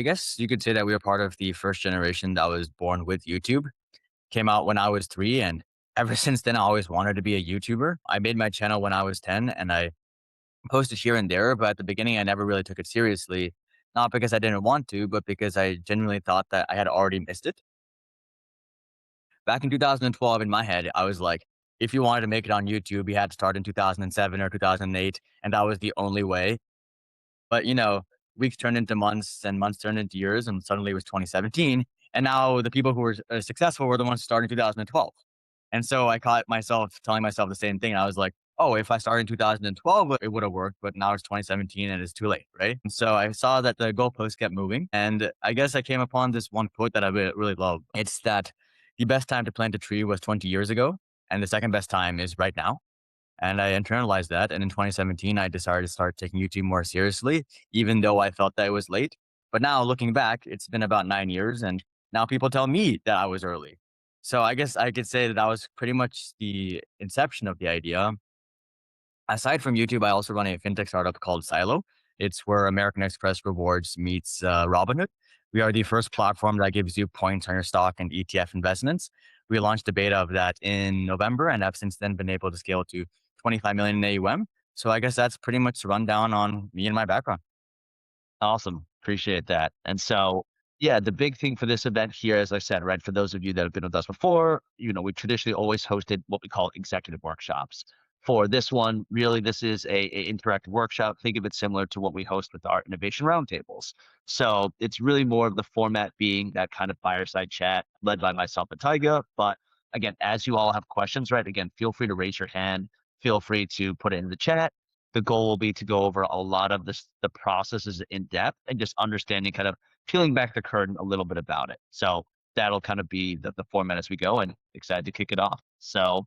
I guess you could say that we were part of the first generation that was born with YouTube. Came out when I was 3, and ever since then, I always wanted to be a YouTuber. I made my channel when I was 10, and I posted here and there, but at the beginning, I never really took it seriously, not because I didn't want to, but because I genuinely thought that I had already missed it. Back in 2012, in my head, I was like, if you wanted to make it on YouTube, you had to start in 2007 or 2008, and that was the only way. But, weeks turned into months and months turned into years, and suddenly it was 2017. And now the people who were successful were the ones who started in 2012. And so I caught myself telling myself the same thing. I was like, oh, if I started in 2012, it would have worked, but now it's 2017 and it's too late, right? And so I saw that the goalposts kept moving. And I guess I came upon this one quote that I really love. It's that the best time to plant a tree was 20 years ago, and the second best time is right now. And I internalized that. And in 2017, I decided to start taking YouTube more seriously, even though I felt that it was late. But now looking back, it's been about 9 years. And now people tell me that I was early. So I guess I could say that was pretty much the inception of the idea. Aside from YouTube, I also run a fintech startup called Silo. It's where American Express Rewards meets Robinhood. We are the first platform that gives you points on your stock and ETF investments. We launched the beta of that in November and have since then been able to scale to 25 million in AUM. So I guess that's pretty much the rundown on me and my background. Awesome. Appreciate that. And so, yeah, the big thing for this event here, as I said, right, for those of you that have been with us before, we traditionally always hosted what we call executive workshops. For this one, really, this is a interactive workshop. Think of it similar to what we host with our innovation roundtables. So it's really more of the format being that kind of fireside chat led by myself and Tyga. But again, as you all have questions, right, again, feel free to raise your hand. Feel free to put it in the chat. The goal will be to go over a lot of the processes in depth and just understanding kind of peeling back the curtain a little bit about it. So that'll kind of be the format as we go, and excited to kick it off. So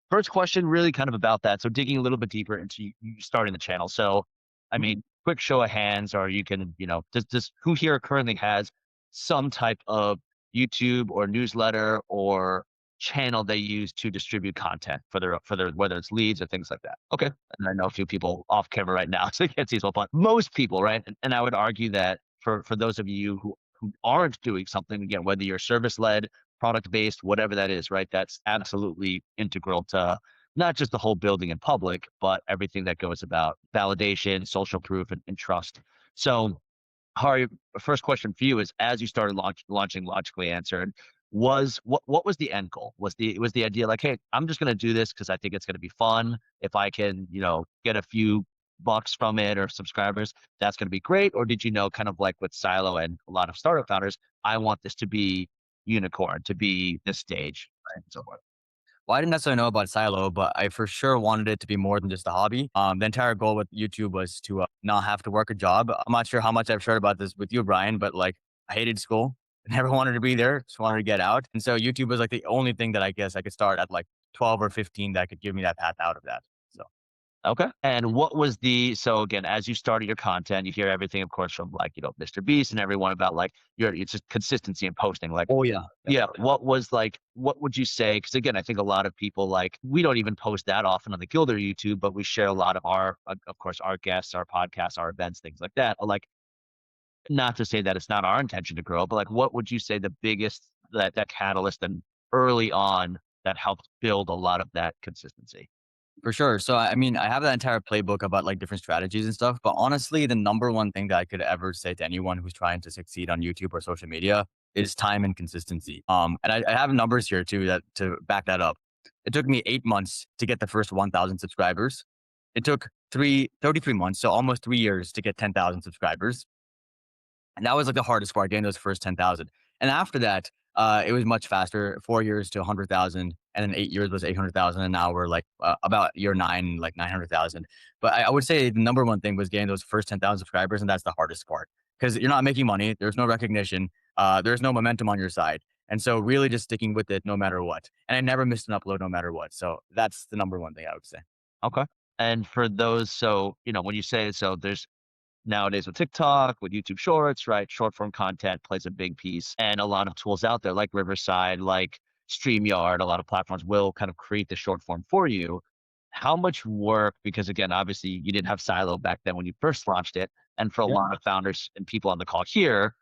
first question really kind of about that. So digging a little bit deeper into you starting the channel. So, I mean, quick show of hands, or you can, does who here currently has some type of YouTube or newsletter or channel they use to distribute content for their whether it's leads or things like that. Okay. And I know a few people off camera right now, so you can't see as well, but most people, right? And I would argue that for those of you who aren't doing something, again, whether you're service led, product based, whatever that is, right? That's absolutely integral to not just the whole building in public, but everything that goes about validation, social proof, and trust. So, Hari, first question for you is: as you started launching Logically Answered, what was the end goal? Was the idea like, hey, I'm just going to do this because I think it's going to be fun. If I can, get a few bucks from it or subscribers, that's going to be great. Or did you know, kind of like with Silo and a lot of startup founders, I want this to be unicorn, to be this stage, right? And so forth. Well, I didn't necessarily know about Silo, but I for sure wanted it to be more than just a hobby. The entire goal with YouTube was to not have to work a job. I'm not sure how much I've shared about this with you, Brian, but like I hated school. I never wanted to be there. Just wanted to get out. And so YouTube was like the only thing that I guess I could start at like 12 or 15 that could give me that path out of that. So, Okay. And what was so again, as you started your content, you hear everything, of course, from like, Mr. Beast and everyone about like it's just consistency in posting. Like, oh, yeah. yeah, what would you say? Because again, I think a lot of people like, we don't even post that often on the Gilder YouTube, but we share a lot of of course, our guests, our podcasts, our events, things like that. Like, not to say that it's not our intention to grow, but like, what would you say the biggest, that catalyst and early on that helped build a lot of that consistency? For sure. So, I mean, I have that entire playbook about like different strategies and stuff. But honestly, the number one thing that I could ever say to anyone who's trying to succeed on YouTube or social media is time and consistency. And I have numbers here too that to back that up. It took me 8 months to get the first 1,000 subscribers. It took 33 months, so almost 3 years to get 10,000 subscribers. And that was like the hardest part, getting those first 10,000. And after that, it was much faster, 4 years to 100,000. And then 8 years was 800,000. And now we're like about year nine, like 900,000. But I would say the number one thing was getting those first 10,000 subscribers. And that's the hardest part because you're not making money. There's no recognition. There's no momentum on your side. And so really just sticking with it no matter what. And I never missed an upload no matter what. So that's the number one thing I would say. Okay. And for those, so, when you say, so there's nowadays with TikTok, with YouTube Shorts, right? Short form content plays a big piece, and a lot of tools out there like Riverside, like StreamYard, a lot of platforms will kind of create the short form for you. How much work, because again, obviously you didn't have Silo back then when you first launched it. And for a lot of founders and people on the call here,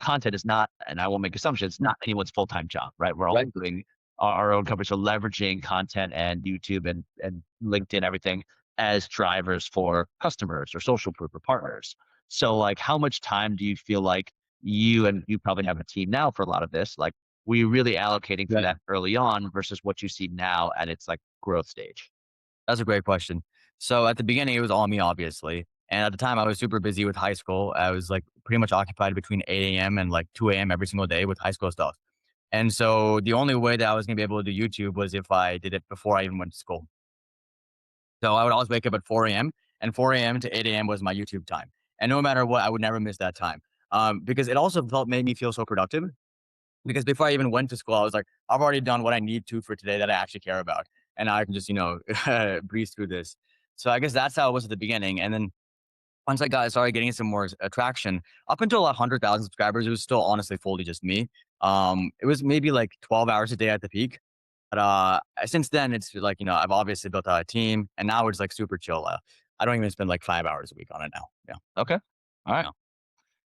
content is not, and I won't make assumptions, not anyone's full-time job, right? We're all Right. doing our own company. So leveraging content and YouTube and LinkedIn, everything as drivers for customers or social proof or partners. So like how much time do you feel like you probably have a team now for a lot of this, like were you really allocating for Right. that early on versus what you see now at its like growth stage? That's a great question. So at the beginning, it was all me, obviously. And at the time, I was super busy with high school. I was like pretty much occupied between 8 a.m. and like 2 a.m. every single day with high school stuff. And so the only way that I was going to be able to do YouTube was if I did it before I even went to school. So I would always wake up at 4 a.m. and 4 a.m. to 8 a.m. was my YouTube time. And no matter what, I would never miss that time. Because it also made me feel so productive. Because before I even went to school, I was like, I've already done what I need to for today that I actually care about. And I can just, breeze through this. So I guess that's how it was at the beginning. And then once I started getting some more traction, up until 100,000 subscribers, it was still honestly fully just me. It was maybe like 12 hours a day at the peak. But since then, it's like, I've obviously built out a team and now it's like super chill. I don't even spend like 5 hours a week on it now. Yeah. Okay. All right. Yeah.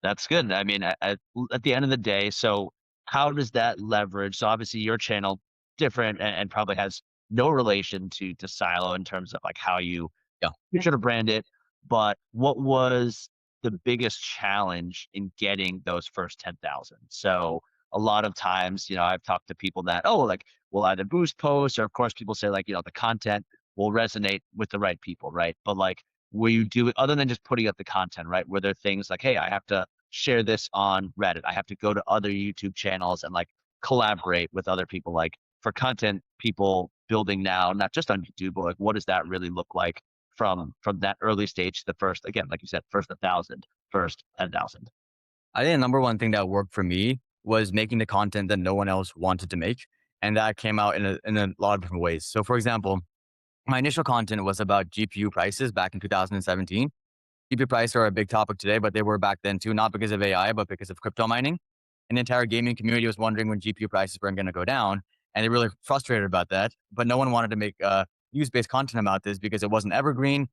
That's good. I mean, at the end of the day, so how does that leverage? So obviously, your channel different and probably has no relation to Silo in terms of like how Yeah. you should have brand it. But what was the biggest challenge in getting those first 10,000? So a lot of times, I've talked to people that, oh, like we'll either boost posts or of course people say like, the content will resonate with the right people, right? But like, were you do it other than just putting up the content, right? Were there things like, hey, I have to share this on Reddit. I have to go to other YouTube channels and like collaborate with other people. Like for content people building now, not just on YouTube, but like what does that really look like from that early stage to the first, again, like you said, first 1,000, first 10,000. I think the number one thing that worked for me was making the content that no one else wanted to make. And that came out in a lot of different ways. So, for example, my initial content was about GPU prices back in 2017. GPU prices are a big topic today, but they were back then too, not because of AI, but because of crypto mining. And the entire gaming community was wondering when GPU prices were going to go down. And they were really frustrated about that. But no one wanted to make use based content about this because it wasn't evergreen.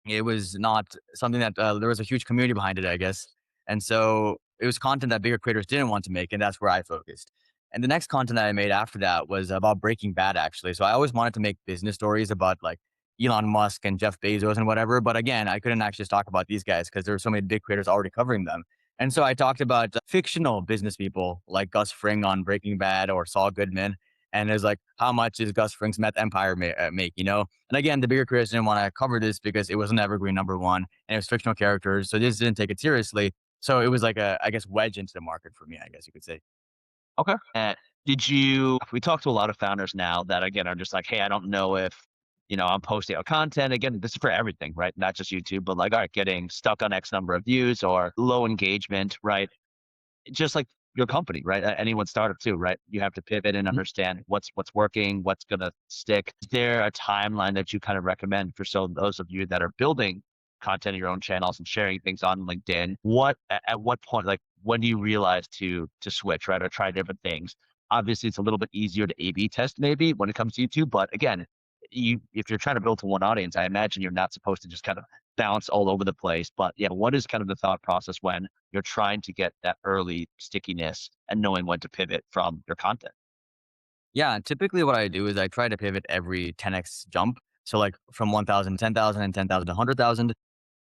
It was not something that there was a huge community behind it, I guess. And so it was content that bigger creators didn't want to make, and that's where I focused. And the next content that I made after that was about Breaking Bad, actually. So I always wanted to make business stories about like Elon Musk and Jeff Bezos and whatever. But again, I couldn't actually just talk about these guys because there were so many big creators already covering them. And so I talked about fictional business people like Gus Fring on Breaking Bad or Saul Goodman. And it's like, how much is Gus Fring's meth empire make, And again, the bigger creators didn't want to cover this because it was an evergreen number one and it was fictional characters. So this didn't take it seriously. So it was like I guess, wedge into the market for me, I guess you could say. Okay. We talk to a lot of founders now that again are just like, hey, I don't know if, I'm posting out content. Again, this is for everything, right? Not just YouTube, but like, all right, getting stuck on X number of views or low engagement, right? Just like your company, right? Anyone startup too, right? You have to pivot and Mhm. understand what's working, what's gonna stick. Is there a timeline that you kind of recommend for so those of you that are building content in your own channels and sharing things on LinkedIn? At what point, like when do you realize to switch, right? Or try different things? Obviously, it's a little bit easier to A/B test maybe when it comes to YouTube, but again, you if you're trying to build to one audience, I imagine you're not supposed to just kind of bounce all over the place. But yeah, what is kind of the thought process when you're trying to get that early stickiness and knowing when to pivot from your content? Yeah, typically what I do is I try to pivot every 10x jump. So like from 1,000 to 10,000 and 10,000 to 100,000.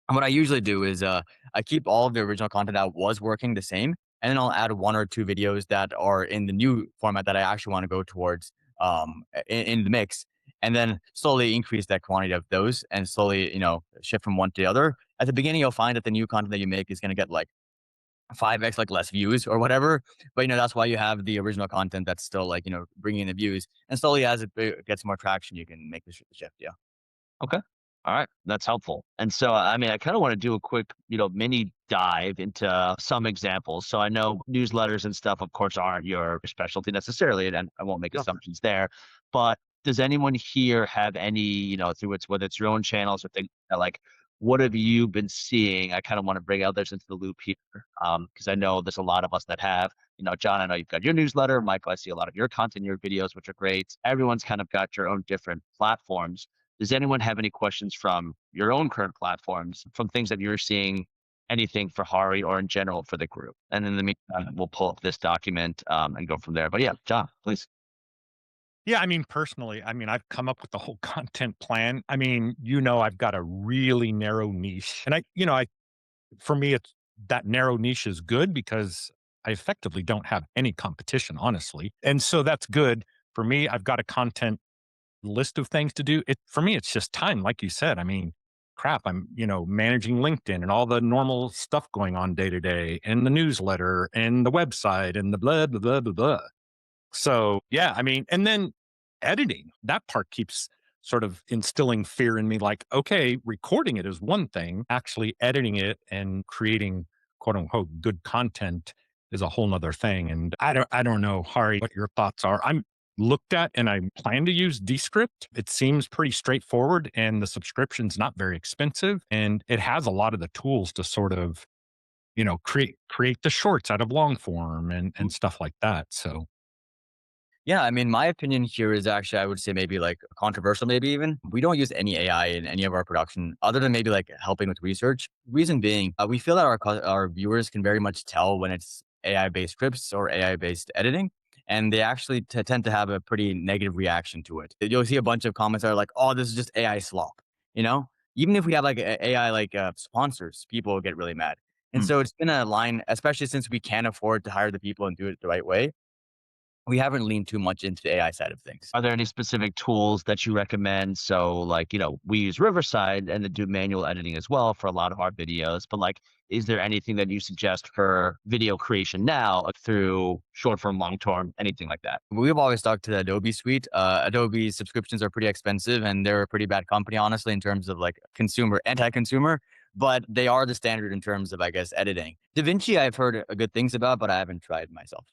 And what I usually do is I keep all of the original content that was working the same, and then I'll add one or two videos that are in the new format that I actually want to go towards in the mix, and then slowly increase that quantity of those, and slowly shift from one to the other. At the beginning, you'll find that the new content that you make is going to get like 5x like less views or whatever, but that's why you have the original content that's still like bringing in the views, and slowly as it gets more traction, you can make the shift. Yeah. Okay. All right. That's helpful. And so, I mean, I kind of want to do a quick, mini dive into some examples. So I know newsletters and stuff, of course, aren't your specialty necessarily, and I won't make Yeah. assumptions there. But does anyone here have any, through whether it's your own channels or things like, what have you been seeing? I kind of want to bring others into the loop here, because I know there's a lot of us that have, John, I know you've got your newsletter. Michael, I see a lot of your content, your videos, which are great. Everyone's kind of got your own different platforms. Does anyone have any questions from your own current platforms, from things that you're seeing anything for Hari or in general for the group. And in the meantime, we'll pull up this document and go from there. But yeah, John, please. Yeah, I mean, personally, I mean, I've come up with the whole content plan. I mean, I've got a really narrow niche. And for me, it's that narrow niche is good because I effectively don't have any competition, honestly. And so that's good for me. I've got a content list of things to do. For me, it's just time, like you said. I mean, crap, I'm, managing LinkedIn and all the normal stuff going on day to day and the newsletter and the website and the blah, blah, blah, blah, blah. So, yeah, I mean, and then editing, that part keeps sort of instilling fear in me like, okay, recording it is one thing, actually editing it and creating quote unquote good content is a whole nother thing. And I don't know, Hari, what your thoughts are. I'm looked at and I plan to use Descript. It seems pretty straightforward and the subscription's not very expensive and it has a lot of the tools to sort of, create the shorts out of long form and stuff like that. So Yeah, I mean, my opinion here is actually, I would say maybe like controversial, maybe even. We don't use any AI in any of our production other than maybe like helping with research. Reason being, we feel that our viewers can very much tell when it's AI based scripts or AI based editing. And they actually tend to have a pretty negative reaction to it. You'll see a bunch of comments that are like, oh, this is just AI slop. You know, even if we have like AI like sponsors, people will get really mad. And mm. so it's been a line, especially since we can't afford to hire the people and do it the right way. We haven't leaned too much into the AI side of things. Are there any specific tools that you recommend? So, like, we use Riverside and then do manual editing as well for a lot of our videos. But, like, is there anything that you suggest for video creation now through short form, long term, anything like that? We've always stuck to the Adobe suite. Adobe subscriptions are pretty expensive and they're a pretty bad company, honestly, in terms of like consumer, anti consumer, but they are the standard in terms of, I guess, editing. DaVinci, I've heard good things about, but I haven't tried myself.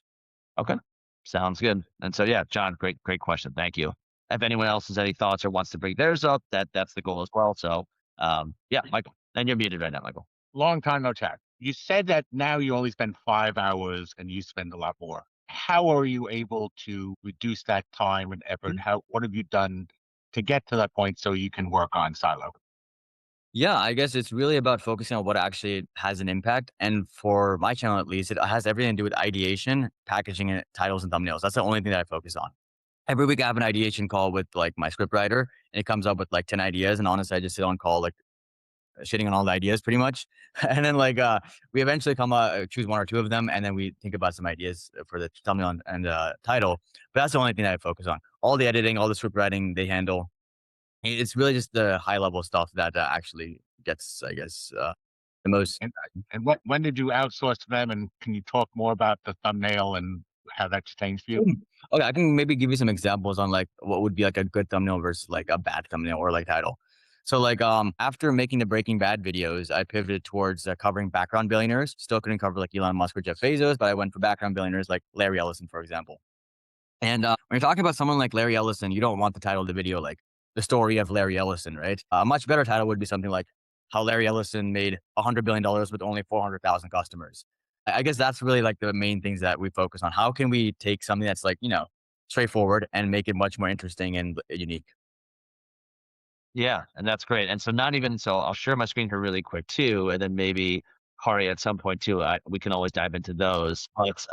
Okay. Sounds good. And so, yeah, John, great question. Thank you. If anyone else has any thoughts or wants to bring theirs up, that's the goal as well. So, yeah, Michael, and you're muted right now, Michael. Long time no chat. You said that now you only spend 5 hours and you spend a lot more. How are you able to reduce that time and effort? What have you done to get to that point so you can work on silo? Yeah, I guess it's really about focusing on what actually has an impact. And for my channel, at least, it has everything to do with ideation, packaging it, titles, and thumbnails. That's the only thing that I focus on. Every week I have an ideation call with like my script writer and it comes up with like 10 ideas. And honestly, I just sit on call, like shitting on all the ideas pretty much. And then like, we eventually choose one or two of them. And then we think about some ideas for the thumbnail and title. But that's the only thing that I focus on. All the editing, all the script writing they handle. It's really just the high level stuff that actually gets, I guess, the most. And when did you outsource to them? And can you talk more about the thumbnail and how that's changed for you? Okay, I can maybe give you some examples on like what would be like a good thumbnail versus like a bad thumbnail or like title. So like after making the Breaking Bad videos, I pivoted towards covering background billionaires. Still couldn't cover like Elon Musk or Jeff Bezos, but I went for background billionaires like Larry Ellison, for example. And when you're talking about someone like Larry Ellison, you don't want the title of the video like the story of Larry Ellison, right? A much better title would be something like how Larry Ellison made $100 billion with only 400,000 customers. I guess that's really like the main things that we focus on. How can we take something that's like, straightforward and make it much more interesting and unique? Yeah, and that's great. And so not even so I'll share my screen here really quick too, and then maybe Hari at some point too. We can always dive into those. But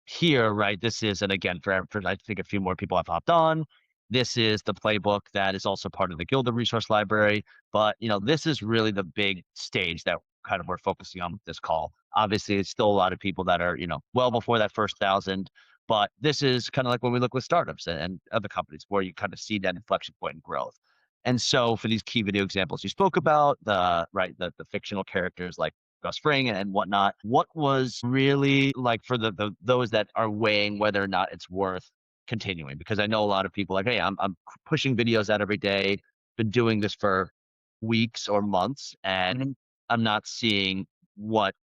here, right, this is, and again, for I think a few more people have hopped on. This is the playbook that is also part of the Gilda resource library. But this is really the big stage that kind of we're focusing on with this call. Obviously, it's still a lot of people that are, well before that first thousand. But this is kind of like when we look with startups and other companies where you kind of see that inflection point in growth. And so for these key video examples you spoke about, the fictional characters like Gus Fring and whatnot, what was really like for the those that are weighing whether or not it's worth continuing? Because I know a lot of people like, hey, I'm pushing videos out every day, been doing this for weeks or months, and I'm not seeing what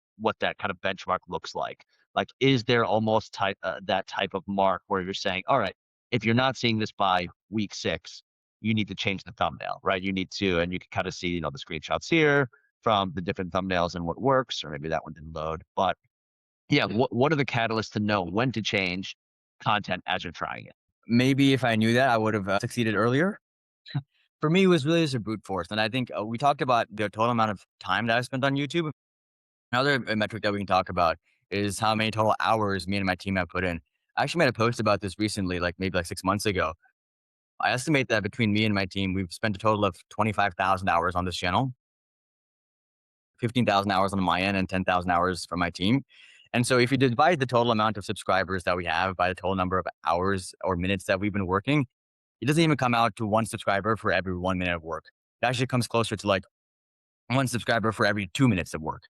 that kind of benchmark looks like. Like, is there almost that type of mark where you're saying, all right, if you're not seeing this by week 6, you need to change the thumbnail, right? You need to, and you can kind of see, the screenshots here from the different thumbnails and what works, or maybe that one didn't load. But yeah, what are the catalysts to know when to change content as you're trying it? Maybe if I knew that, I would have succeeded earlier. For me, it was really just a brute force. And I think we talked about the total amount of time that I spent on YouTube. Another metric that we can talk about is how many total hours me and my team have put in. I actually made a post about this recently, like maybe like 6 months ago. I estimate that between me and my team, we've spent a total of 25,000 hours on this channel, 15,000 hours on my end, and 10,000 hours from my team. And so if you divide the total amount of subscribers that we have by the total number of hours or minutes that we've been working, it doesn't even come out to one subscriber for every 1 minute of work. It actually comes closer to like one subscriber for every 2 minutes of work.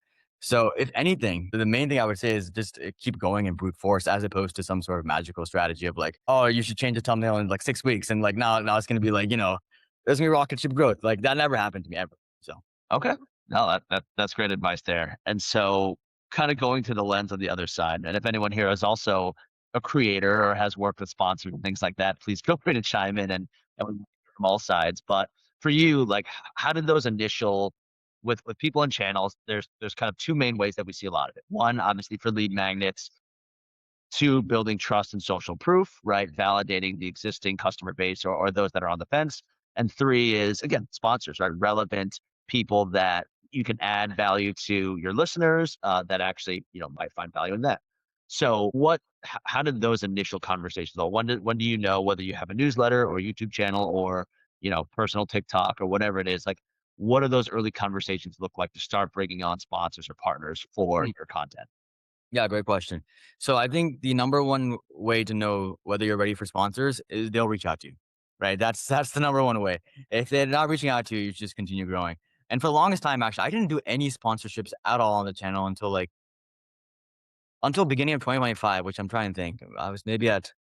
So, if anything, the main thing I would say is just keep going and brute force as opposed to some sort of magical strategy of like, oh, you should change the thumbnail in like 6 weeks. And like, now it's going to be like, there's going to be rocket ship growth. Like, that never happened to me ever. So, Okay. No, that's great advice there. And so kind of going to the lens of the other side. And if anyone here is also a creator or has worked with sponsors and things like that, please feel free to chime in and we hear from all sides. But for you, like how did those initial with people and channels, there's kind of two main ways that we see a lot of it. One, obviously for lead magnets, two, building trust and social proof, right? Validating the existing customer base or those that are on the fence. And three is, again, sponsors, right? Relevant people that you can add value to your listeners that actually, might find value in that. So how did those initial conversations go? When do you know whether you have a newsletter or YouTube channel or, personal TikTok or whatever it is? Like, what do those early conversations look like to start bringing on sponsors or partners for your content? yeah, great question. So, I think the number one way to know whether you're ready for sponsors is they'll reach out to you, right? That's the number one way. If they're not reaching out to you, you just continue growing. And for the longest time, actually, I didn't do any sponsorships at all on the channel until beginning of 2025, which I'm trying to think. I was maybe at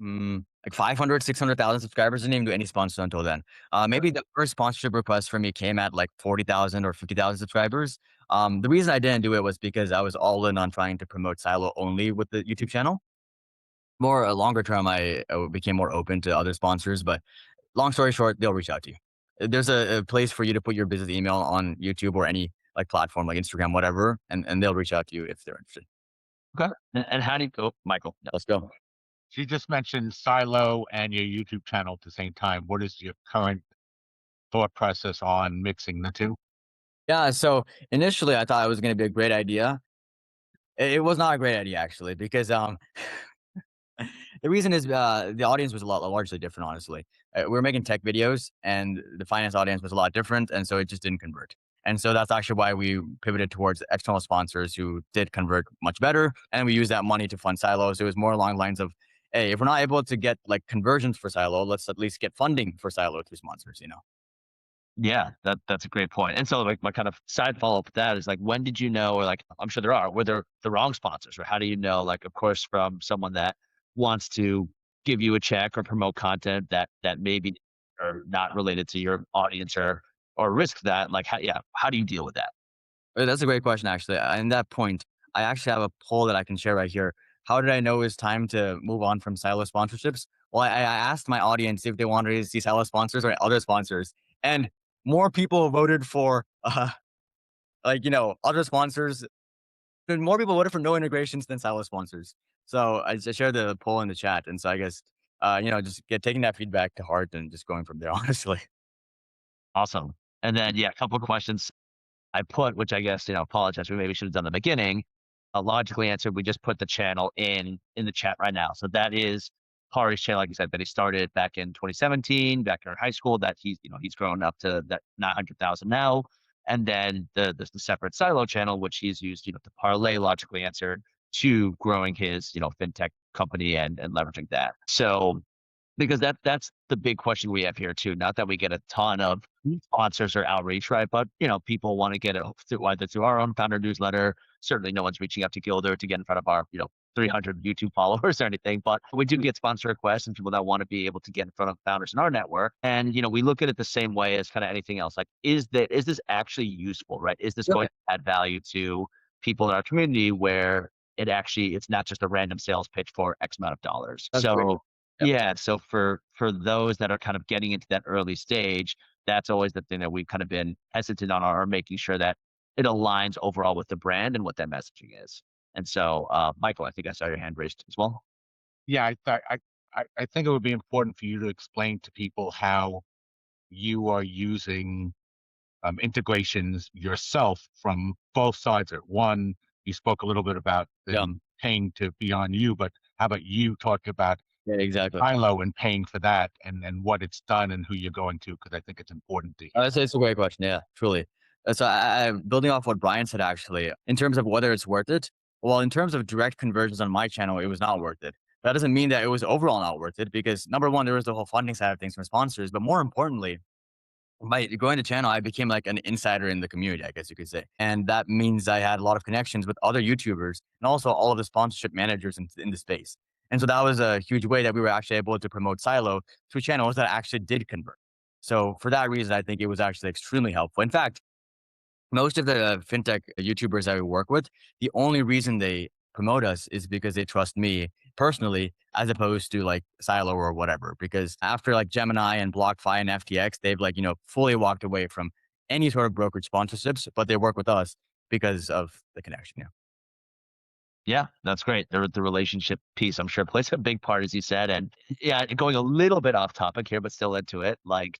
like 500, 600,000 subscribers. Didn't even do any sponsors until then. Maybe the first sponsorship request for me came at like 40,000 or 50,000 subscribers. The reason I didn't do it was because I was all in on trying to promote Silo only with the YouTube channel. More longer term, I became more open to other sponsors. But long story short, they'll reach out to you. There's a place for you to put your business email on YouTube or any like platform like Instagram, whatever, and they'll reach out to you if they're interested. Okay. And how do you go, Michael? Let's go. So you just mentioned Silo and your YouTube channel at the same time. What is your current thought process on mixing the two? Yeah. So initially, I thought it was going to be a great idea. It was not a great idea actually, because the reason is the audience was a lot largely different. Honestly, we were making tech videos, and the finance audience was a lot different, and so it just didn't convert. And so that's actually why we pivoted towards external sponsors who did convert much better, and we used that money to fund Silos. It was more along the lines of, hey, if we're not able to get like conversions for Silo, let's at least get funding for Silo through sponsors. Yeah, that's a great point. And so like my kind of side follow-up with that is like when did you know, or like I'm sure were there the wrong sponsors, or how do you know, like of course from someone that wants to give you a check or promote content that maybe are not related to your audience or risk that, like how do you deal with that? That's a great question, actually. In that point, I actually have a poll that I can share right here. How did I know it's time to move on from silo sponsorships? Well, I asked my audience if they wanted to see silo sponsors or other sponsors, and more people voted for other sponsors. And more people voted for no integrations than silo sponsors. So I just shared the poll in the chat, and so I guess just get taking that feedback to heart and just going from there. Honestly. Awesome. And then yeah, a couple of questions I put, which I guess, apologize, we maybe should have done in the beginning. Logically answered, we just put the channel in the chat right now. So that is Hari's channel, like you said, that he started back in 2017, back in high school, that he's grown up to that 900,000 now. And then the separate silo channel, which he's used, to parlay logically answered to growing his, fintech company and leveraging that. So because that's the big question we have here too. Not that we get a ton of sponsors or outreach, right? But people want to get it through either through our own founder newsletter. Certainly, no one's reaching out to Gilder to get in front of our 300 YouTube followers or anything. But we do get sponsor requests and people that want to be able to get in front of founders in our network. And we look at it the same way as kind of anything else. Like, is this actually useful, right? Is this going to add value to people in our community where it's not just a random sales pitch for X amount of dollars. That's great. So Yep. yeah. So for those that are kind of getting into that early stage, that's always the thing that we've kind of been hesitant on, or making sure that it aligns overall with the brand and what that messaging is. And so, Michael, I think I saw your hand raised as well. Yeah, I think it would be important for you to explain to people how you are using integrations yourself from both sides. One, you spoke a little bit about Yeah. them paying to be on you, but how about you talk about Yeah, exactly. Silo and paying for that and what it's done and who you're going to? Because I think it's important to hear. It's a great question. Yeah, truly. So building off what Brian said, actually, in terms of whether it's worth it. Well, in terms of direct conversions on my channel, it was not worth it. That doesn't mean that it was overall not worth it because number one, there was the whole funding side of things from sponsors, but more importantly, by growing the channel, I became like an insider in the community, I guess you could say. And that means I had a lot of connections with other YouTubers and also all of the sponsorship managers in the space. And so that was a huge way that we were actually able to promote Silo to channels that actually did convert. So for that reason, I think it was actually extremely helpful. In fact, most of the fintech YouTubers that we work with, the only reason they promote us is because they trust me personally, as opposed to like Silo or whatever. Because after like Gemini and BlockFi and FTX, they've like, fully walked away from any sort of brokerage sponsorships, but they work with us because of the connection. Yeah. Yeah, that's great. The relationship piece, I'm sure, plays a big part, as you said. And yeah, going a little bit off topic here, but still into it. Like,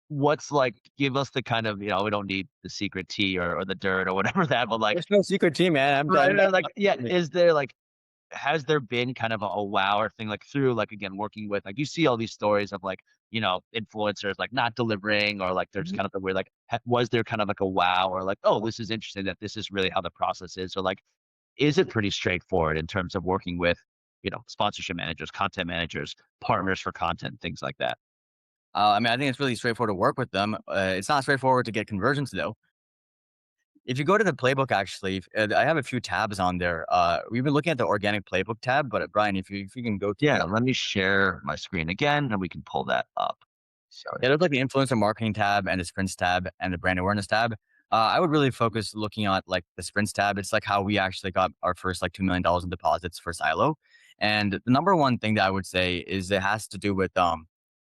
what's like, give us the kind of, we don't need the secret tea or the dirt or whatever that, but like, There's no secret team, man. right, like, yeah, is there like, has there been kind of a wow or thing like through like again working with like you see all these stories of like influencers like not delivering or like there's Mhm. kind of the way like was there kind of like a wow or like oh this is interesting that this is really how the process is or like is it pretty straightforward in terms of working with sponsorship managers, content managers, partners for content, things like that? I mean, I think it's really straightforward to work with them. It's not straightforward to get conversions though. If you go to the playbook, actually, I have a few tabs on there. We've been looking at the organic playbook tab, but Brian, if you can go to Yeah, the, let me share my screen again and we can pull that up. Sorry. yeah, there's like the influencer marketing tab and the sprints tab and the brand awareness tab. I would really focus looking at like the sprints tab. It's like how we actually got our first like $2 million in deposits for Silo. And the number one thing that I would say is it has to do with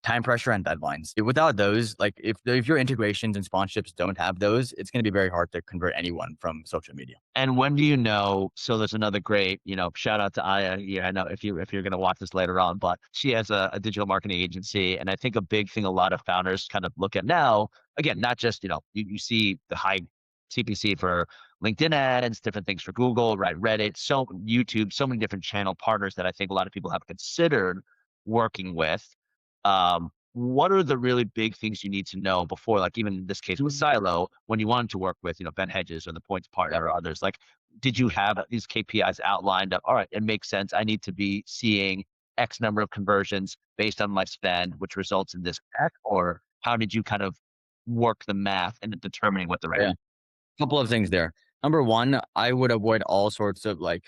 time pressure and deadlines. Without those, like if your integrations and sponsorships don't have those, it's going to be very hard to convert anyone from social media. And when do you know? So there's another great, shout out to Aya. Yeah, I know if you're gonna watch this later on, but she has a digital marketing agency, and I think a big thing a lot of founders kind of look at now, again, not just you see the high CPC for LinkedIn ads, different things for Google, right? Reddit, so YouTube, so many different channel partners that I think a lot of people have considered working with. What are the really big things you need to know before, like even in this case with Silo, when you wanted to work with, Ben Hedges or the Points partner or others, like, did you have these KPIs outlined of, all right, it makes sense. I need to be seeing X number of conversions based on my spend, which results in this X, or how did you kind of work the math into determining what the right? Yeah. Couple of things there. Number one, I would avoid all sorts of like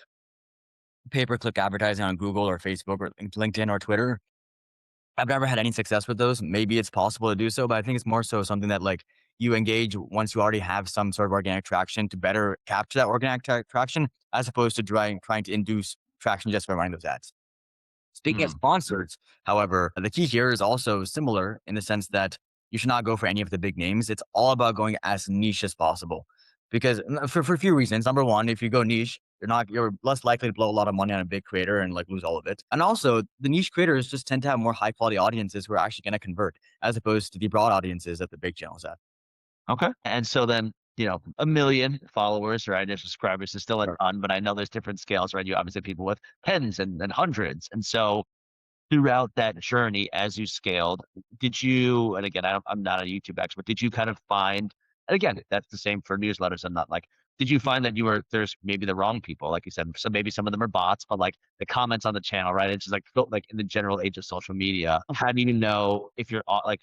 pay-per-click advertising on Google or Facebook or LinkedIn or Twitter. I've never had any success with those. Maybe it's possible to do so, but I think it's more so something that like you engage once you already have some sort of organic traction to better capture that organic traction as opposed to trying to induce traction just by running those ads. Speaking of Hmm. sponsors, however, the key here is also similar in the sense that you should not go for any of the big names. It's all about going as niche as possible. Because for a few reasons. Number one, if you go niche, you're less likely to blow a lot of money on a big creator and like lose all of it. And also the niche creators just tend to have more high quality audiences who are actually going to convert as opposed to the broad audiences that the big channels have. Okay. And so then, 1 million followers, right? And subscribers is still a Sure. ton, but I know there's different scales, right? You obviously have people with tens and hundreds. And so throughout that journey, as you scaled, did you, and again, I'm not a YouTube expert, did you kind of find, and again, that's the same for newsletters. I'm not like, did you find that there's maybe the wrong people, like you said, so maybe some of them are bots, but like the comments on the channel, right? It's just like, felt like in the general age of social media, how do you know if you're like,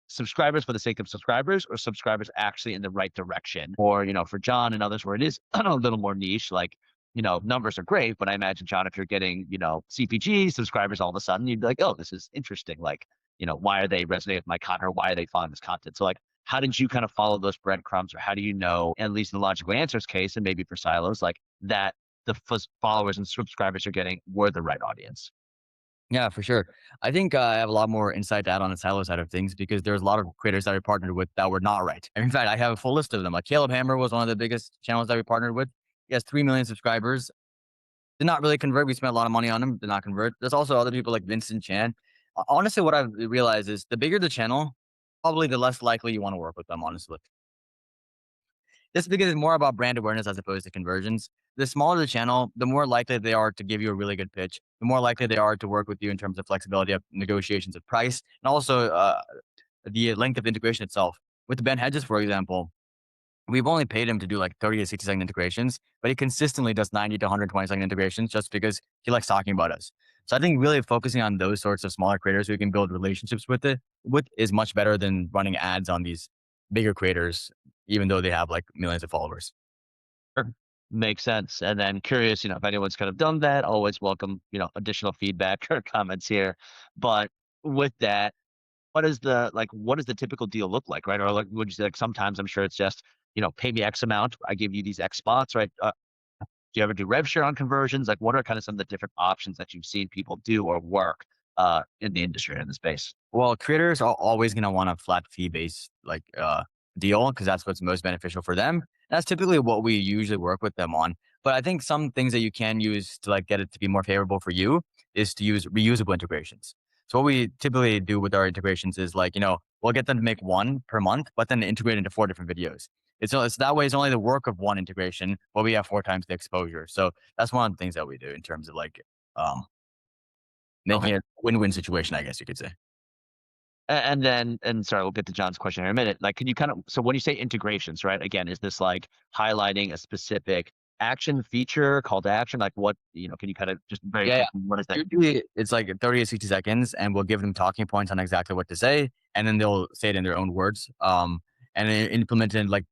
subscribers for the sake of subscribers or subscribers actually in the right direction? Or, for John and others where it is a little more niche, like, numbers are great, but I imagine, John, if you're getting, CPG subscribers all of a sudden, you'd be like, oh, this is interesting. Like, why are they resonating with my content or why are they following this content? So like, how did you kind of follow those breadcrumbs or how do you know, at least in the logical answers case, and maybe for silos, like that the followers and subscribers you're getting were the right audience? Yeah, for sure. I think I have a lot more insight to add on the Silo side of things because there's a lot of creators that we partnered with that were not right. And in fact, I have a full list of them. Like Caleb Hammer was one of the biggest channels that we partnered with. He has 3 million subscribers. Did not really convert. We spent a lot of money on him. Did not convert. There's also other people like Vincent Chan. Honestly, what I've realized is the bigger the channel, probably the less likely you want to work with them, honestly. Just because it's more about brand awareness as opposed to conversions. The smaller the channel, the more likely they are to give you a really good pitch, the more likely they are to work with you in terms of flexibility of negotiations of price, and also the length of integration itself. With Ben Hedges, for example, we've only paid him to do like 30 to 60-second integrations, but he consistently does 90 to 120-second integrations just because he likes talking about us. So I think really focusing on those sorts of smaller creators who you can build relationships with is much better than running ads on these bigger creators, even though they have like millions of followers. Sure. Makes sense. And then curious, if anyone's kind of done that, always welcome, additional feedback or comments here. But with that, what does the typical deal look like, right? Or like, would you say, like, sometimes I'm sure it's just, pay me X amount, I give you these X spots, right? Do you ever do rev share on conversions? Like, what are kind of some of the different options that you've seen people do or work in the industry, in the space? Well, creators are always going to want a flat fee based deal because that's what's most beneficial for them. That's typically what we usually work with them on. But I think some things that you can use to like get it to be more favorable for you is to use reusable integrations. So what we typically do with our integrations is we'll get them to make one per month, but then integrate into 4 different videos. It's that way. It's only the work of one integration, but we have 4 times the exposure. So that's one of the things that we do in terms of um, making Okay. it a win-win situation, I guess you could say. And sorry, we'll get to John's question in a minute. Like, can you so when you say integrations, right? Again, is this like highlighting a specific action feature, call to action? Like what, can you kind of just very Yeah, yeah. quickly, what is that? Usually it's like 30 to 60 seconds and we'll give them talking points on exactly what to say. And then they'll say it in their own words. And then implement it in like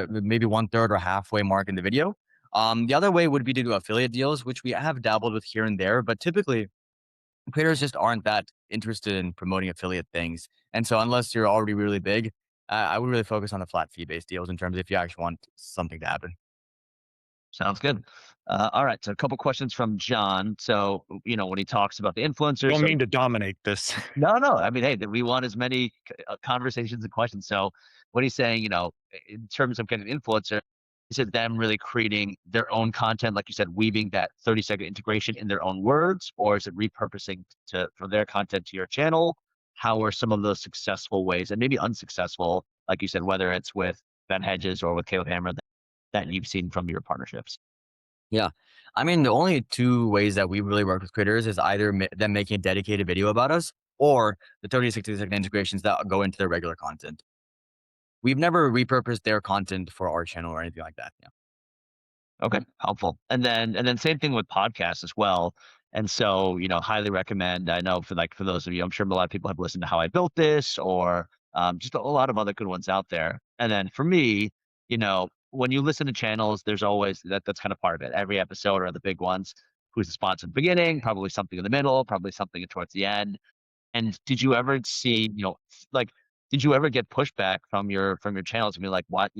maybe 1/3 or halfway mark in the video. The other way would be to do affiliate deals, which we have dabbled with here and there, but typically creators just aren't that interested in promoting affiliate things. And so unless you're already really big, I would really focus on the flat fee based deals in terms of if you actually want something to happen. Sounds good. All right. So a couple questions from John. So, when he talks about the influencers, Don't so mean to dominate this. no, no. I mean, hey, we want as many conversations and questions. So, what he's saying, in terms of getting an influencer, is it them really creating their own content, like you said, weaving that 30-second integration in their own words, or is it repurposing from their content to your channel? How are some of those successful ways, and maybe unsuccessful, like you said, whether it's with Ben Hedges or with Caleb Hammer, that you've seen from your partnerships? Yeah. I mean, the only 2 ways that we really work with creators is either them making a dedicated video about us or the 30 to 60-second integrations that go into their regular content. We've never repurposed their content for our channel or anything like that. Yeah. Okay, helpful. And then same thing with podcasts as well. And so, highly recommend. I know for those of you, I'm sure a lot of people have listened to How I Built This or just a lot of other good ones out there. And then for me, when you listen to channels, there's always that's kind of part of it. Every episode or the big ones, who's the sponsor at the beginning, probably something in the middle, probably something towards the end. And did you ever see, like, did you ever get pushback from your channels and be like, what,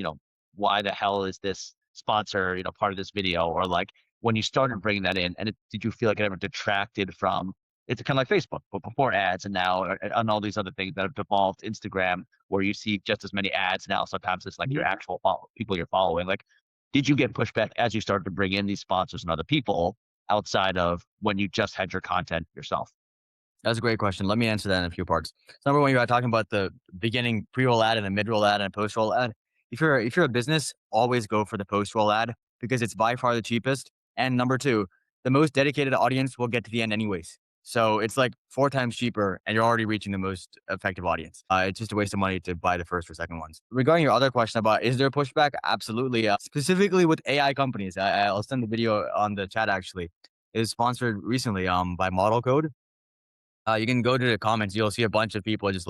why the hell is this sponsor, part of this video? Or like when you started bringing that in, and did you feel like it ever detracted from? It's kind of like Facebook, but before ads, and now on all these other things that have evolved, Instagram, where you see just as many ads now. Sometimes it's like your actual people you're following. Like, did you get pushback as you started to bring in these sponsors and other people outside of when you just had your content yourself? That's a great question. Let me answer that in a few parts. So number one, you are talking about the beginning pre-roll ad and a mid-roll ad and a post-roll ad. If you're a business, always go for the post-roll ad because it's by far the cheapest. And number two, the most dedicated audience will get to the end anyways. So it's like 4 times cheaper and you're already reaching the most effective audience. It's just a waste of money to buy the first or second ones. Regarding your other question about is there pushback? Absolutely. Specifically with AI companies. I'll send the video on the chat actually. It is sponsored recently by Model Code. You can go to the comments. You'll see a bunch of people just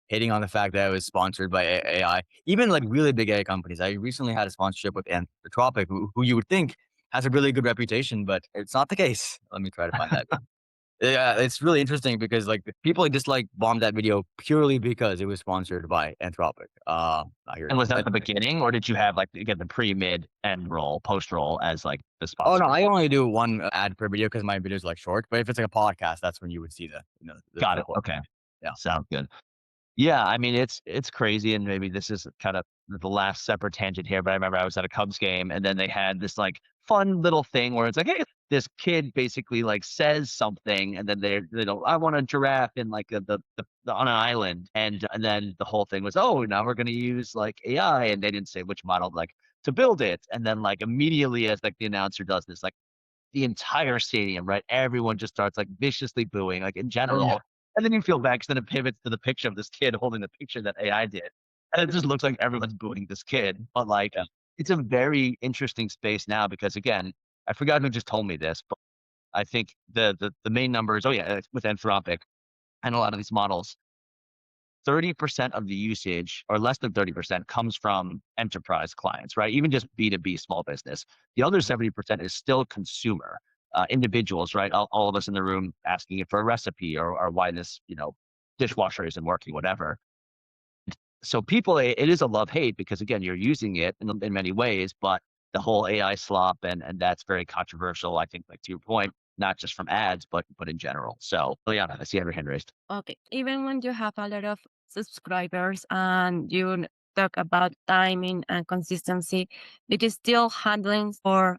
hating on the fact that it was sponsored by AI. Even like really big AI companies. I recently had a sponsorship with Anthropic, who you would think has a really good reputation, but it's not the case. Let me try to find that. Yeah, it's really interesting because like people just like bombed that video purely because it was sponsored by Anthropic. I hear And it. was that at the beginning, or did you have like again the pre, mid, end roll, post roll as like the Oh no, sponsor? I only do one ad per video because my videos like short. But if it's like a podcast, that's when you would see the Got the it. whole. Okay, Yeah. sounds good. Yeah, I mean, it's crazy, and maybe this is kind of the last separate tangent here, but I remember I was at a Cubs game, and then they had this like fun little thing where it's like, hey, this kid basically like says something, and then they don't, I want a giraffe in like on an island, and then the whole thing was, oh, now we're going to use like AI, and they didn't say which model like to build it, and then like immediately as like the announcer does this, like the entire stadium, right? Everyone just starts like viciously booing, like in Oh yeah. general. And then you feel bad because then it pivots to the picture of this kid holding the picture that AI did. And it just looks like everyone's booing this kid. But like, Yeah. it's a very interesting space now because again, I forgot who just told me this, but I think the main numbers, oh yeah, it's with Anthropic and a lot of these models, 30% of the usage or less than 30% comes from enterprise clients, right? Even just B2B small business. The other 70% is still consumer, individuals, right? All of us in the room asking it for a recipe or why this, dishwasher isn't working, whatever. So people, it is a love hate because again, you're using it in many ways, but the whole AI slop and that's very controversial. I think, like to your point, not just from ads, but in general. So, Liana, I see every hand raised. Okay. Even when you have a lot of subscribers and talk about timing and consistency, it is still handling or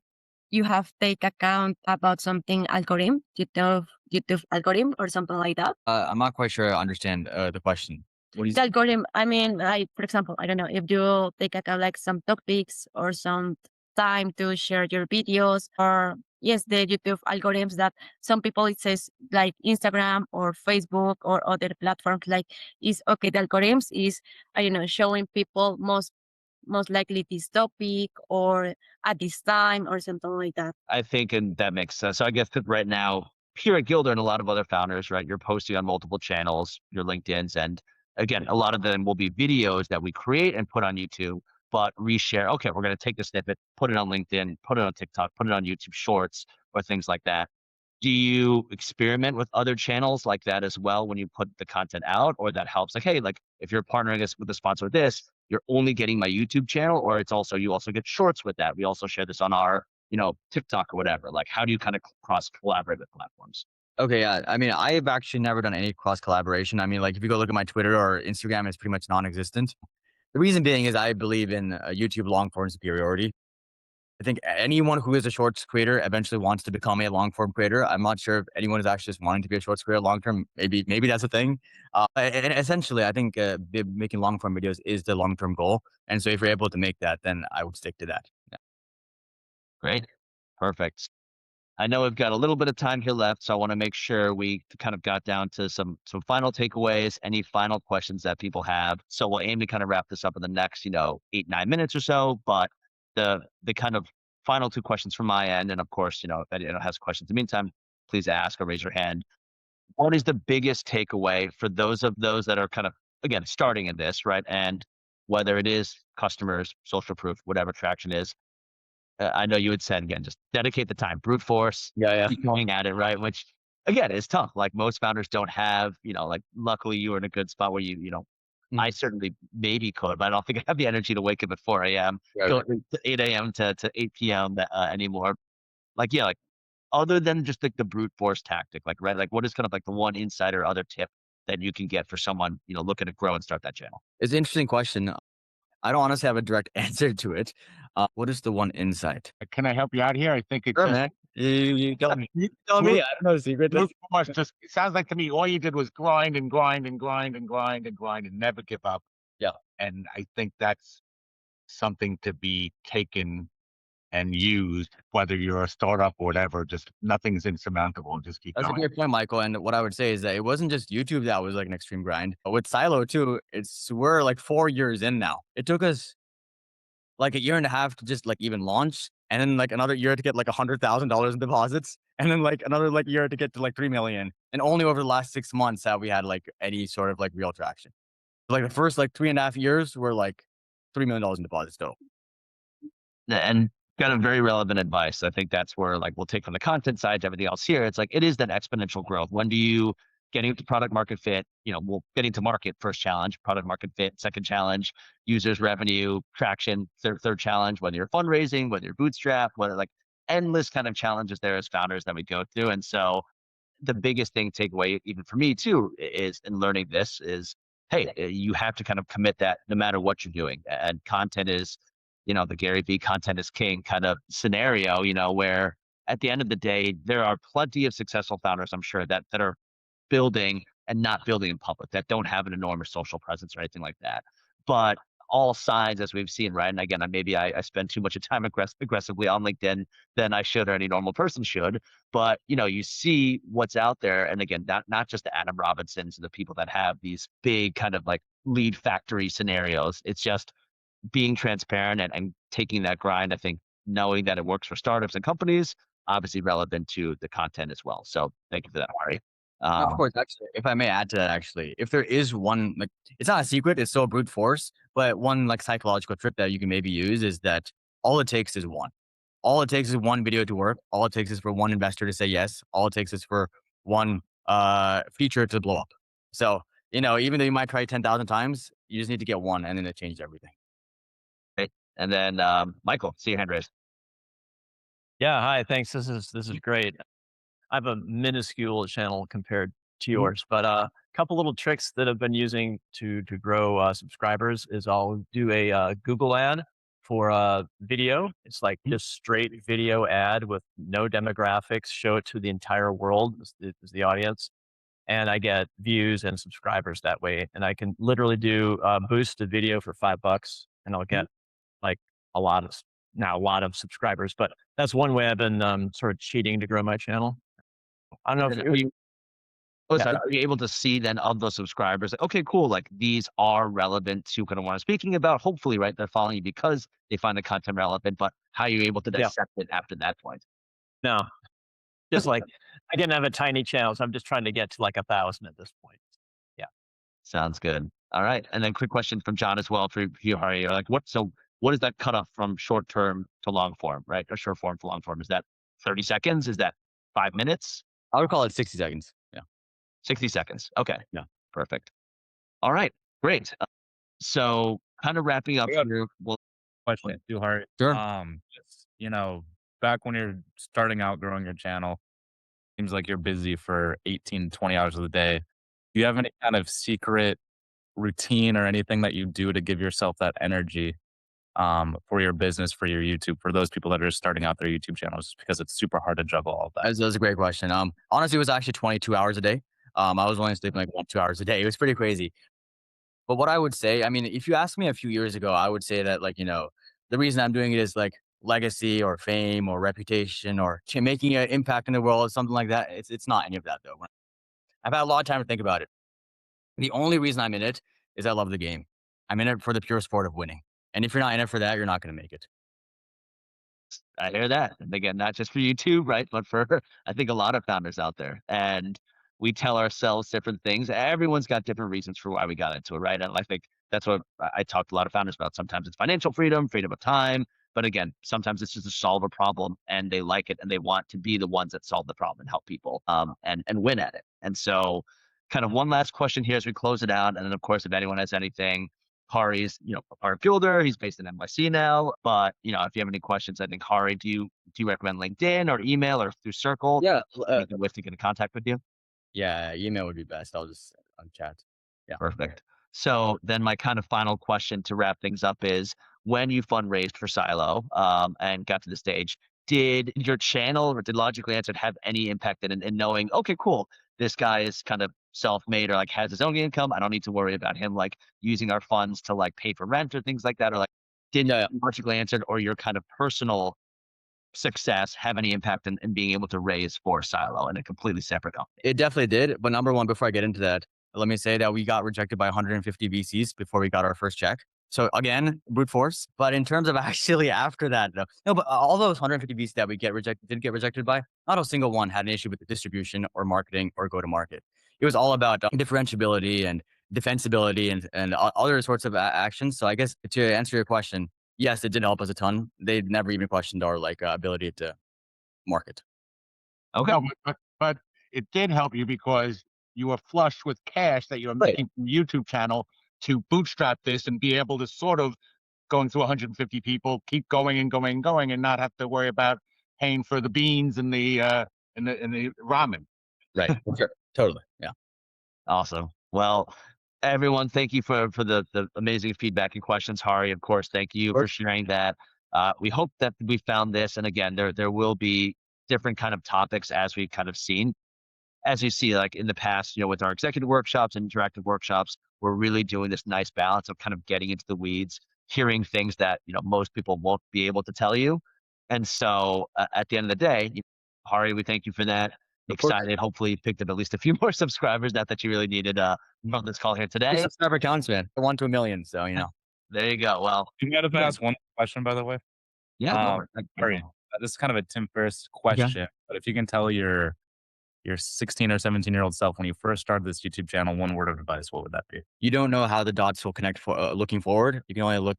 you have take account about something algorithm, YouTube algorithm or something like that. I'm not quite sure I understand the question. What do you? The algorithm, I mean, like, for example, I don't know, if you take account like some topics or some time to share your videos or yes, the YouTube algorithms that some people it says like Instagram or Facebook or other platforms like is okay, the algorithms is, I don't know, showing people most likely this topic or at this time or something like that. I think, and that makes sense. So I guess that right now, here at Gilder and a lot of other founders, right, you're posting on multiple channels, your LinkedIn's, and again, a lot of them will be videos that we create and put on YouTube, but reshare. Okay, we're going to take the snippet, put it on LinkedIn, put it on TikTok, put it on YouTube Shorts or things like that. Do you experiment with other channels like that as well when you put the content out, or that helps? Like, hey, like if you're partnering us with a sponsor with this, you're only getting my YouTube channel, or it's also you also get shorts with that. We also share this on our TikTok or whatever. Like, how do you kind of cross collaborate with platforms? Okay, yeah. I mean, I've actually never done any cross collaboration. I mean, like if you go look at my Twitter or Instagram, it's pretty much non-existent. The reason being is I believe in YouTube long form superiority. I think anyone who is a shorts creator eventually wants to become a long form creator. I'm not sure if anyone is actually just wanting to be a shorts creator long term. Maybe that's a thing. And essentially, I think making long form videos is the long term goal. And so, if you're able to make that, then I would stick to that. Yeah. Great. Perfect. I know we've got a little bit of time here left, so I want to make sure we kind of got down to some final takeaways, any final questions that people have. So we'll aim to kind of wrap this up in the next, 8, 9 minutes or so. But the kind of final two questions from my end, and of course, if anyone has questions in the meantime, please ask or raise your hand. What is the biggest takeaway for those that are kind of again starting in this, right? And whether it is customers, social proof, whatever traction is, I know you had said again, just dedicate the time, brute force, Yeah, yeah. keep going at it, right? Which again is tough. Like most founders don't have, like luckily you were in a good spot where I Mm. certainly maybe could, but I don't think I have the energy to wake up at 4 a.m., Right, go right. to 8 a.m. to 8 p.m. Anymore. Like, yeah, like other than just like the brute force tactic, like, right? Like what is kind of like the one insight or other tip that you can get for someone, looking to grow and start that channel? It's an interesting question. I don't honestly have a direct answer to it. What is the one insight? Can I help you out here? I think it Sure, just man. You tell me. You tell me. brute, I don't know the secret. brute force just it sounds like to me all you did was grind and grind and grind and grind and grind and never give up. Yeah. And I think that's something to be taken and used, whether you're a startup or whatever. Just nothing's insurmountable. Just keep That's a going. great point, Michael. And what I would say is that it wasn't just YouTube that was like an extreme grind. But with Silo too, we're like 4 years in now. It took us like a year and a half to just like even launch, and then like another year to get like $100,000 in deposits, and then like another like year to get to like 3 million. And only over the last 6 months have we had like any sort of like real traction. Like the first like 3.5 years were like $3 million in deposits total. And kind of very relevant advice. I think that's where like we'll take from the content side to everything else here. It's like it is that exponential growth. When do you getting to product market fit? Getting to market first challenge, product market fit second challenge, users revenue traction third challenge. Whether you're fundraising, whether you're bootstrap, whether like endless kind of challenges there as founders that we go through. And so the biggest thing takeaway, even for me too, is in learning this is hey, you have to kind of commit that no matter what you're doing. And content is, the Gary Vee content is king kind of scenario, where at the end of the day, there are plenty of successful founders, I'm sure, that are building and not building in public, that don't have an enormous social presence or anything like that. But all sides, as we've seen, right? And again, maybe I spend too much time aggressively on LinkedIn than I should or any normal person should. But you see what's out there, and again, not just the Adam Robinsons and the people that have these big kind of like lead factory scenarios. It's just being transparent and taking that grind. I think knowing that it works for startups and companies, obviously relevant to the content as well. So thank you for that, Hari. Of course, actually, if I may add to that, actually, if there is one, like, it's not a secret, it's still brute force, but one like psychological trick that you can maybe use is that all it takes is one. All it takes is one video to work. All it takes is for one investor to say yes. All it takes is for one feature to blow up. So, even though you might try it 10,000 times, you just need to get one and then it changes everything. Okay. And then Michael, see your hand raised. Yeah, hi, thanks. This is great. I have a minuscule channel compared to yours, but a couple little tricks that I've been using to grow subscribers is I'll do a Google ad for a video. It's like just straight video ad with no demographics. Show it to the entire world is the audience, and I get views and subscribers that way. And I can literally do boost a video for $5, and I'll get like a lot of now a lot of subscribers. But that's one way I've been sort of cheating to grow my channel. I don't know if you, Oh, yeah, sorry. Are you able to see then of those subscribers, like, okay, cool, like these are relevant to kind of what I'm speaking about. Hopefully, right, they're following you because they find the content relevant, but how are you able to yeah, dissect it after that point? no, just like I didn't have a tiny channel, so I'm just trying to get to like 1,000 at this point. Yeah. Sounds good. All right. And then quick question from John as well for you, Hari. Like what is that cutoff from short term to long form, right? Or short form to long form? Is that 30 seconds? Is that 5 minutes? I would call it 60 seconds. Yeah. 60 seconds. Okay. Yeah. Perfect. All right. Great. So kind of wrapping up I got here. Well, a question too, Hart. Sure. Back when you're starting out growing your channel, seems like you're busy for 18, 20 hours of the day. Do you have any kind of secret routine or anything that you do to give yourself that energy for your business, for your YouTube, for those people that are starting out their YouTube channels, because it's super hard to juggle all of that? That's a great question. Honestly, it was actually 22 hours a day. I was only sleeping like 1, 2 hours a day. It was pretty crazy. But what I would say, I mean, if you asked me a few years ago, I would say that, like, the reason I'm doing it is like legacy or fame or reputation or making an impact in the world, something like that. It's not any of that though. I've had a lot of time to think about it. The only reason I'm in it is I love the game. I'm in it for the pure sport of winning. And if you're not in it for that, you're not going to make it. I hear that. And again, not just for YouTube, right? But for, I think, a lot of founders out there. And we tell ourselves different things. Everyone's got different reasons for why we got into it, right? And I think that's what I talk to a lot of founders about. Sometimes it's financial freedom, freedom of time. But again, sometimes it's just to solve a problem and they like it and they want to be the ones that solve the problem and help people and win at it. And so kind of one last question here as we close it out. And then of course, if anyone has anything, Hari's, a part builder. He's based in NYC now. But if you have any questions, I think Hari, do you recommend LinkedIn or email or through Circle? Yeah. With to get in contact with you. Yeah. Email would be best. I'll just on chat. Yeah. Perfect. So then my kind of final question to wrap things up is when you fundraised for Silo and got to the stage, did your channel or did Logically Answered have any impact in knowing, okay, cool, this guy is kind of self-made or like has his own income. I don't need to worry about him like using our funds to like pay for rent or things like that. Or like did Yeah. Logically Answered or your kind of personal success have any impact in being able to raise for Silo in a completely separate company? It definitely did. But number one, before I get into that, let me say that we got rejected by 150 VCs before we got our first check. So again, brute force. But in terms of actually after that, though, no, but all those 150 VCs that we did get rejected by, not a single one had an issue with the distribution or marketing or go to market. It was all about differentiability and defensibility and other sorts of actions. So I guess to answer your question, yes, it did help us a ton. They never even questioned our ability to market. Okay. No, but it did help you because you were flush with cash that you were making from YouTube channel to bootstrap this and be able to sort of going through 150 people, keep going and going and going, and not have to worry about paying for the beans and the ramen. Right. Sure. Totally. Yeah. Awesome. Well, Everyone, thank you for the amazing feedback and questions. Hari, of course, thank you for sharing that. We hope that we found this, and again, there will be different kind of topics as we've kind of seen. As you see, like in the past, with our executive workshops and interactive workshops, we're really doing this nice balance of kind of getting into the weeds, hearing things that most people won't be able to tell you. And so, at the end of the day, Hari, we thank you for that. Of course. Excited. Hopefully, you picked up at least a few more subscribers. Not that you really needed from this call here Your today. subscriber counts, man. 1 to a million. So, There you go. Well, You got to yeah, ask one question, by the way. yeah. Go for it. Sorry, this is kind of a Tim Ferriss question, but if you can tell your 16 or 17-year-old self when you first started this YouTube channel, one word of advice, what would that be? You don't know how the dots will connect for looking forward. You can only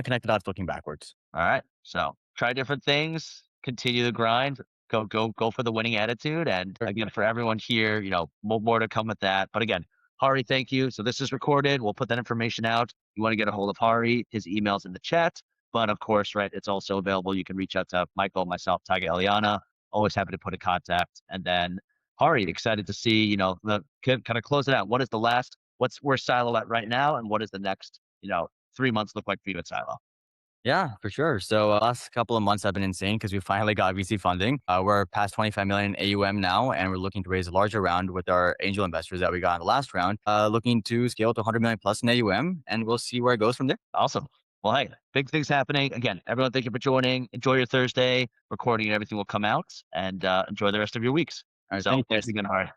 connect the dots looking backwards. All right. So try different things, continue the grind, go for the winning attitude. And again, for everyone here, more to come with that. But again, Hari, thank you. So this is recorded. We'll put that information out. You want to get a hold of Hari, his email's in the chat. But of course, right, it's also available. You can reach out to Michael, myself, Tiger, Eliana. Always happy to put a contact. And then Hari, excited to see, the kind of close it out. What is the last, where's Silo at right now? And what is the next, 3 months look like for you at Silo? Yeah, for sure. So last couple of months have been insane because we finally got VC funding. We're past 25 million AUM now, and we're looking to raise a larger round with our angel investors that we got in the last round, looking to scale to 100 million plus in AUM, and we'll see where it goes from there. Awesome. Well, hey, big things happening. Again, everyone, thank you for joining. Enjoy your Thursday. Recording and everything will come out, and enjoy the rest of your weeks. All right, So thank you. thanks again, Hari.